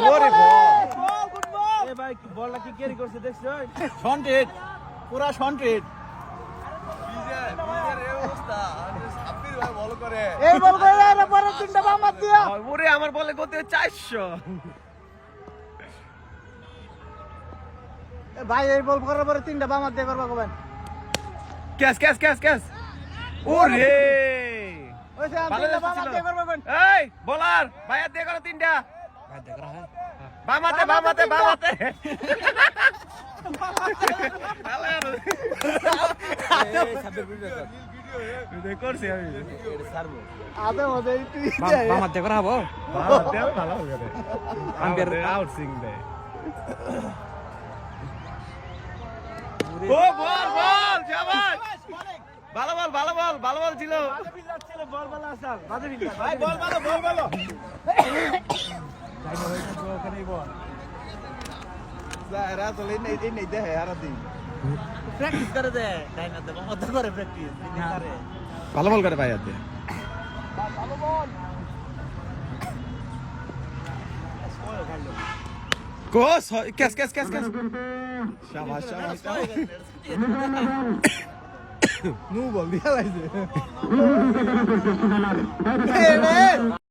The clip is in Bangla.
ওরে বল গুড বল এ ভাই বলটা কি ক্যারি করছে দেখছো শন্টেড পুরা শন্টেড এই বল করে এর পরে তিনটা বাম হাত দিয়া ওরে আমার বলে গতি 400 এ ভাই এই বল করার পরে তিনটা বাম হাত দিয়ে করবা কবেন ক্যাচ ক্যাচ ক্যাচ ক্যাচ ওরে ওই যে তিনটা বাম হাত দিয়ে করবা কবেন এই বোলার ভাই হাত দিয়ে করো তিনটা বামাতে বামাতে বামাতে করছি আমি আদে মধ্যে তুই বামাতে করা হবো বামাতে ভালো করে আম্পায়ার আউট সিং দে ও বল বল জামাত ভালো বল ভালো বল ভালো বল ছিল বল বল আসাল বাজে ফিল্ডার ভাই বল ভালো বল ভালো এরা তো এই নেই দেহে আর দিন প্র্যাকটিস করে দে ডাইনা দে মত করে প্র্যাকটিস দিন করে ভালো বল করে ভাই হাতে ভালো বল কোস ক্যাচ ক্যাচ ক্যাচ ক্যাচ শাবাশ শাবাশ নু বল দিয়া লাইছে